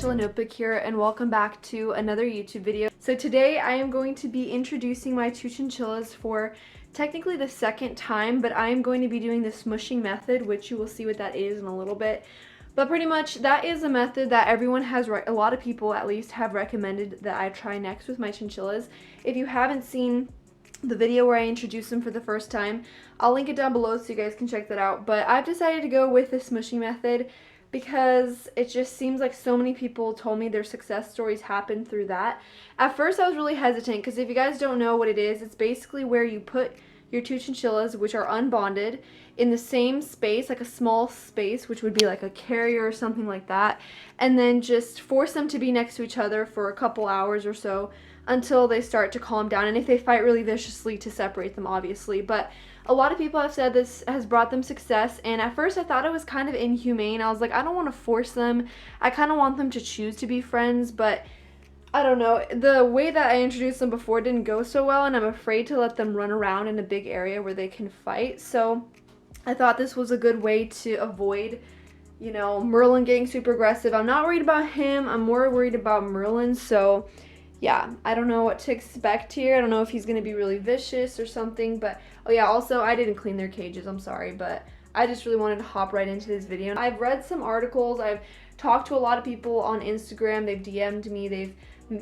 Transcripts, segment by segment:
Chinchilla Notebook here, and welcome back to another YouTube video. So today I am going to be introducing my two chinchillas for technically the second time, but I am going to be doing the smushing method, which you will see what that is in a little bit. But pretty much that is a method that everyone has, a lot of people at least have recommended that I try next with my chinchillas. If you haven't seen the video where I introduced them for the first time, I'll link it down below so you guys can check that out. But I've decided to go with the smushing method because it just seems like so many people told me their success stories happened through that. At first I was really hesitant because if you guys don't know what it is, it's basically where you put your two chinchillas, which are unbonded, in the same space, like a small space, which would be like a carrier or something like that, and then just force them to be next to each other for a couple hours or so until they start to calm down, and if they fight really viciously, to separate them, obviously. But a lot of people have said this has brought them success, and at first I thought it was kind of inhumane. I was like, I don't want to force them. I kind of want them to choose to be friends, but I don't know. The way that I introduced them before didn't go so well, and I'm afraid to let them run around in a big area where they can fight. So I thought this was a good way to avoid, you know, Merlin getting super aggressive. I'm not worried about him. I'm more worried about Merlin. So yeah, I don't know what to expect here. I don't know if he's going to be really vicious or something. But oh yeah, also I didn't clean their cages. I'm sorry, but I just really wanted to hop right into this video. I've read some articles. I've talked to a lot of people on Instagram. They've DM'd me. They've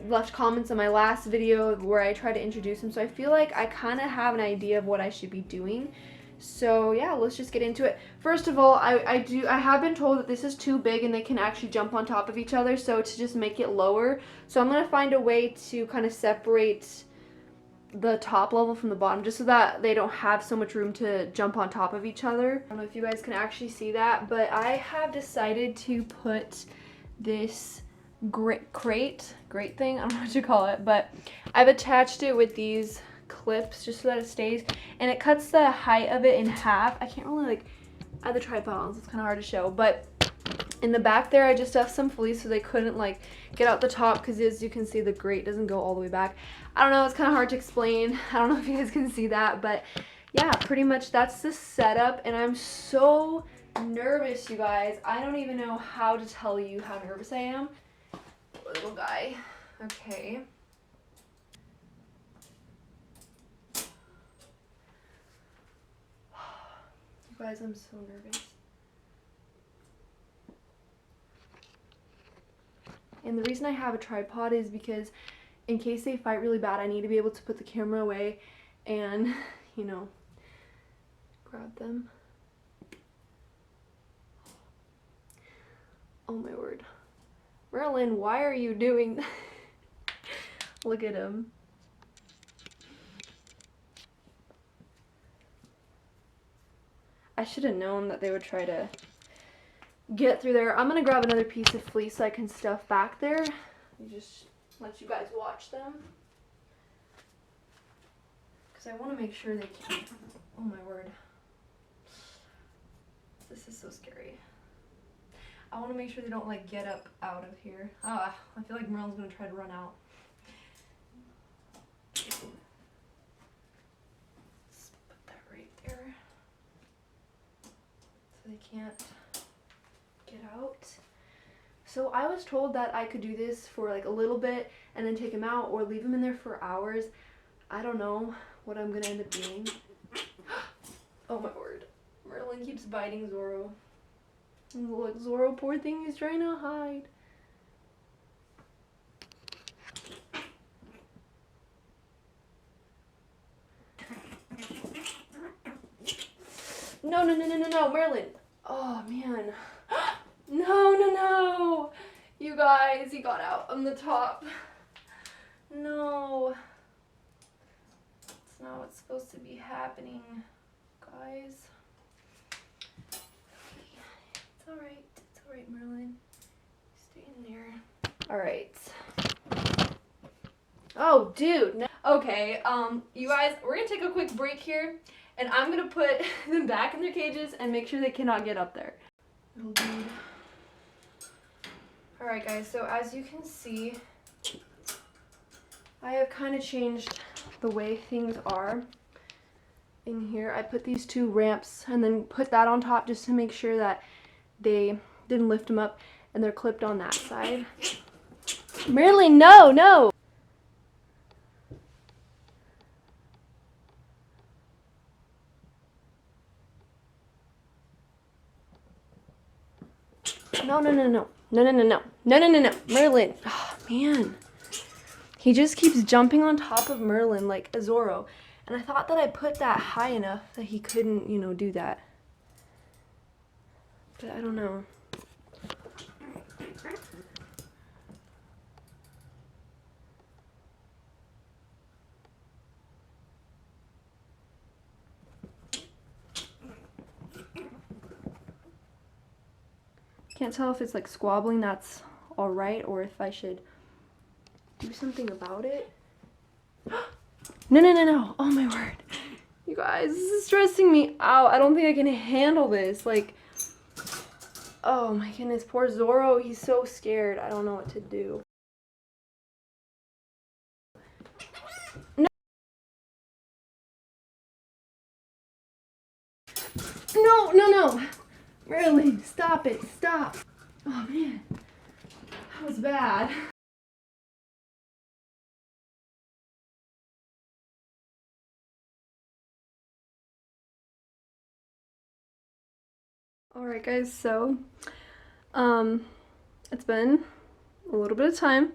left comments on my last video where I try to introduce them. So I feel like I kind of have an idea of what I should be doing. So yeah, let's just get into it. First of all, I have been told that this is too big and they can actually jump on top of each other, so to just make it lower. So I'm going to find a way to kind of separate the top level from the bottom, just so that they don't have so much room to jump on top of each other. I don't know if you guys can actually see that, but I have decided to put this crate thing, I don't know what you call it, but I've attached it with these clips just so that it stays, and it cuts the height of it in half. I can't really add the tripod on, so it's kind of hard to show, but in the back there I just stuffed some fleece so they couldn't get out the top, because as you can see the grate doesn't go all the way back. I don't know, it's kind of hard to explain. I don't know if you guys can see that, but yeah, pretty much that's the setup, and I'm so nervous, you guys. I don't even know how to tell you how nervous I am. Little guy. Okay. You guys, I'm so nervous. And the reason I have a tripod is because in case they fight really bad, I need to be able to put the camera away and, you know, grab them. Oh my word. Merlin, why are you doing that? Look at him. I should have known that they would try to get through there. I'm going to grab another piece of fleece so I can stuff back there. Just let you guys watch them. Because I want to make sure they can't. Oh my word. This is so scary. I want to make sure they don't get up out of here. I feel like Merlin's going to try to run out. Let's put that right there. So they can't get out. So I was told that I could do this for a little bit and then take them out, or leave them in there for hours. I don't know what I'm going to end up doing. Oh my word. Merlin keeps biting Zorro. Look, Zorro, poor thing, he's trying to hide. No, Merlin. Oh, man. No. You guys, he got out on the top. No. It's not what's supposed to be happening, guys. It's alright, Merlin. Stay in there. Alright. Oh, dude. No. Okay, you guys, we're gonna take a quick break here, and I'm gonna put them back in their cages and make sure they cannot get up there. Little dude. Alright, guys, so as you can see, I have kind of changed the way things are in here. I put these two ramps and then put that on top just to make sure that they didn't lift them up. and they're clipped on that side. Merlin, no, no! No, no, no, no. No, no, no, no. No, no, no, no. Merlin. Oh, man. He just keeps jumping on top of Merlin like a Zorro. And I thought that I put that high enough that he couldn't, you know, do that. But I don't know. Can't tell if it's like squabbling that's alright or if I should do something about it. No, no, no, no. Oh my word. You guys, this is stressing me out. I don't think I can handle this. Like, oh my goodness, poor Zorro. He's so scared. I don't know what to do. No. No, no, no. Merlin, stop it. Stop. Oh man. That was bad. Alright guys, so it's been a little bit of time.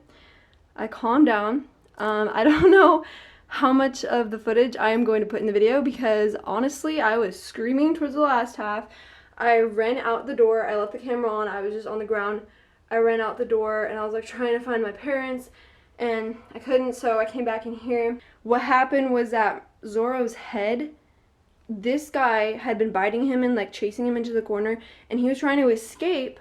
I calmed down. I don't know how much of the footage I am going to put in the video because honestly I was screaming towards the last half. I ran out the door. I left the camera on. I was just on the ground. I ran out the door and I was like trying to find my parents and I couldn't, so I came back in here. What happened was that Zorro's head, this guy had been biting him and like chasing him into the corner and he was trying to escape.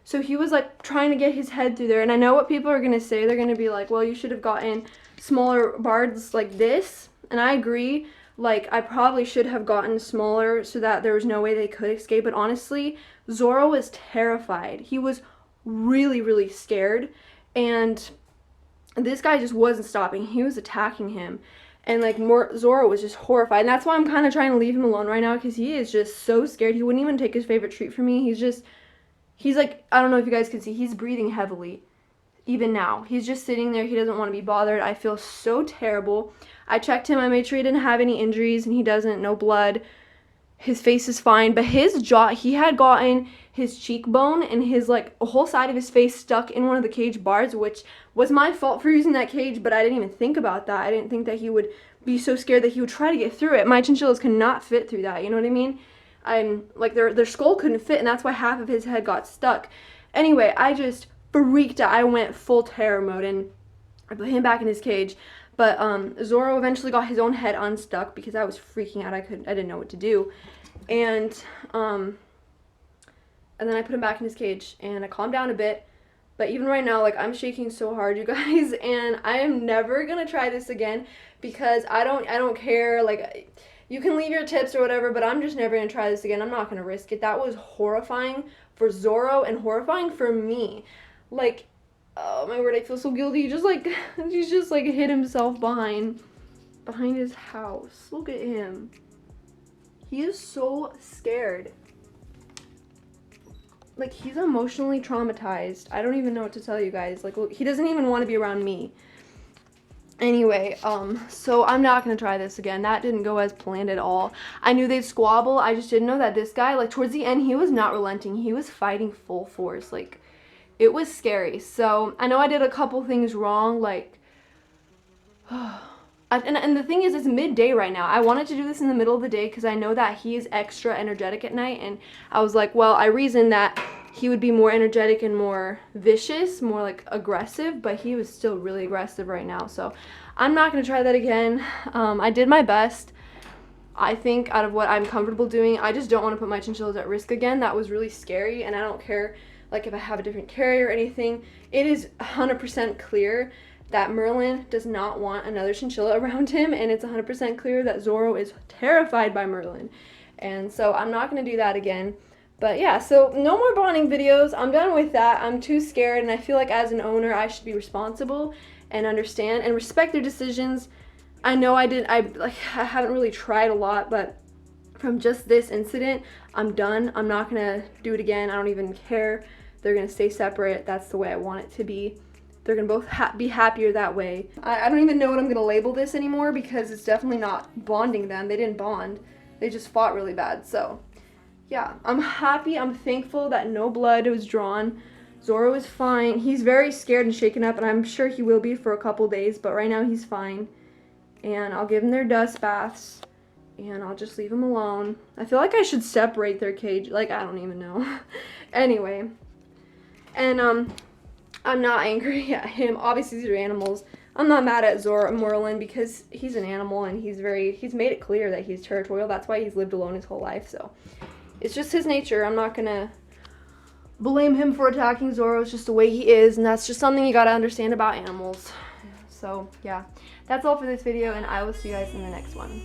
So he was like trying to get his head through there. And I know what people are going to say. They're going to be like, well, you should have gotten smaller bars like this. And I agree. Like, I probably should have gotten smaller so that there was no way they could escape. But honestly, Zorro was terrified. He was really, really scared. And this guy just wasn't stopping. He was attacking him. And like Zorro was just horrified. And that's why I'm kind of trying to leave him alone right now because he is just so scared. He wouldn't even take his favorite treat from me. He's like, I don't know if you guys can see, he's breathing heavily. Even now. He's just sitting there. He doesn't want to be bothered. I feel so terrible. I checked him. I made sure he didn't have any injuries, and he doesn't. No blood. His face is fine. But his jaw, he had gotten his cheekbone and his, like, a whole side of his face stuck in one of the cage bars, which was my fault for using that cage, but I didn't even think about that. I didn't think that he would be so scared that he would try to get through it. My chinchillas cannot fit through that. You know what I mean? Like, their skull couldn't fit, and that's why half of his head got stuck. Anyway, I just freaked out. I went full terror mode, and I put him back in his cage. But Zorro eventually got his own head unstuck because I was freaking out. I didn't know what to do, and then I put him back in his cage, and I calmed down a bit. But even right now, like, I'm shaking so hard, you guys, and I am never gonna try this again because I don't care. Like, you can leave your tips or whatever, but I'm just never gonna try this again. I'm not gonna risk it. That was horrifying for Zorro and horrifying for me. Like, oh my word, I feel so guilty. He's just like hid himself behind his house. Look at him. He is so scared. Like, he's emotionally traumatized. I don't even know what to tell you guys. Like, look, he doesn't even want to be around me. Anyway, so I'm not gonna try this again. That didn't go as planned at all. I knew they'd squabble. I just didn't know that this guy, like, towards the end, he was not relenting. He was fighting full force. Like, it was scary. So I know I did a couple things wrong, like, and the thing is, it's midday right now. I wanted to do this in the middle of the day because I know that he is extra energetic at night, and I was like, well, I reasoned that he would be more energetic and more vicious, more like aggressive, but he was still really aggressive right now. So I'm not going to try that again. I did my best, I think, out of what I'm comfortable doing. I just don't want to put my chinchillas at risk again. That was really scary, and I don't care like if I have a different carrier or anything. It is 100% clear that Merlin does not want another chinchilla around him, and it's 100% clear that Zorro is terrified by Merlin. And so I'm not going to do that again. But yeah, so no more bonding videos. I'm done with that. I'm too scared, and I feel like as an owner I should be responsible and understand and respect their decisions. I know I haven't really tried a lot, but from just this incident, I'm done. I'm not going to do it again. I don't even care They're gonna stay separate. That's the way I want it to be. They're gonna both be happier that way. I don't even know what I'm gonna label this anymore because it's definitely not bonding them. They didn't bond. They just fought really bad. So yeah, I'm happy. I'm thankful that no blood was drawn. Zorro is fine. He's very scared and shaken up, and I'm sure he will be for a couple days, but right now he's fine. And I'll give them their dust baths, and I'll just leave them alone. I feel like I should separate their cage. Like, I don't even know. Anyway. And, I'm not angry at him. Obviously, these are animals. I'm not mad at Merlin because he's an animal, and he's made it clear that he's territorial. That's why he's lived alone his whole life, so. It's just his nature. I'm not gonna blame him for attacking Zorro. It's just the way he is, and that's just something you gotta understand about animals. So yeah, that's all for this video, and I will see you guys in the next one.